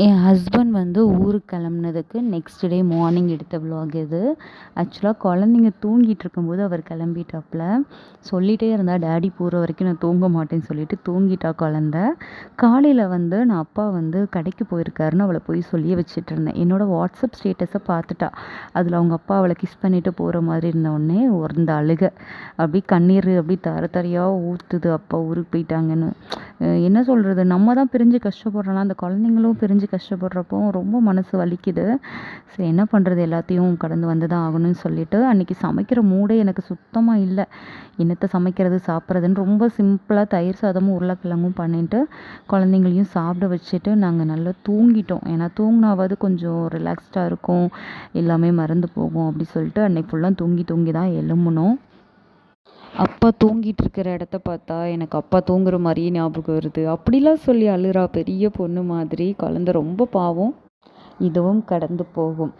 என் husband வந்து ஊருக்கு கிளம்புனதுக்கு next day morning எடுத்த விலாக் இது. ஆக்சுவலாக குழந்தைங்க தூங்கிட்டு இருக்கும்போது அவர் கிளம்பிட்டாப்புல. சொல்லிகிட்டே இருந்தா டேடி போகிற வரைக்கும் நான் தூங்க மாட்டேன்னு சொல்லிட்டு தூங்கிட்டா குழந்த. காலையில் வந்து நான் அப்பா வந்து கடைக்கு போயிருக்காருன்னு அவளை போய் சொல்லியே வச்சுட்டு இருந்தேன். என்னோடய வாட்ஸ்அப் ஸ்டேட்டஸை பார்த்துட்டா. அதில் அவங்க அப்பா அவளை கிஸ் பண்ணிவிட்டு போகிற மாதிரி இருந்தோடனே இந்த அழுக அப்படி கண்ணீர் அப்படி தர தரையாக ஊற்றுது. அப்பா ஊருக்கு போயிட்டாங்கன்னு. என்ன சொல்கிறது, நம்ம தான் பிரிஞ்சு கஷ்டப்படுறோன்னா அந்த குழந்தைங்களும் பிரிஞ்சு கஷ்டப்படுறப்போ ரொம்ப மனசு வலிக்குது. சரி என்ன பண்ணுறது, எல்லாத்தையும் கடந்து வந்து தான் ஆகணும்னு சொல்லிட்டு அன்றைக்கி சமைக்கிற மூடே எனக்கு சுத்தமாக இல்லை. என்னத்தை சமைக்கிறது சாப்பிட்றதுன்னு ரொம்ப சிம்பிளாக தயிர் சாதமும் உருளைக்கிழங்கும் பண்ணிட்டு குழந்தைங்களையும் சாப்பிட வச்சுட்டு நாங்கள் நல்லா தூங்கிட்டோம். ஏன்னா தூங்கினாவது கொஞ்சம் ரிலாக்ஸ்டாக இருக்கும், எல்லாமே மறந்து போகும் அப்படி சொல்லிட்டு அன்றைக்கி ஃபுல்லாக தூங்கி தான் எழும்புனோம். அப்பா தூங்கிட்டு இருக்கிற இடத்த பார்த்தா எனக்கு அப்பா தூங்குற மாதிரியே ஞாபகம் வருது. அப்படிலாம் சொல்லி அழுறா பெரிய பொண்ணு மாதிரி. குழந்த ரொம்ப பாவம். இதுவும் கடந்து போகும்.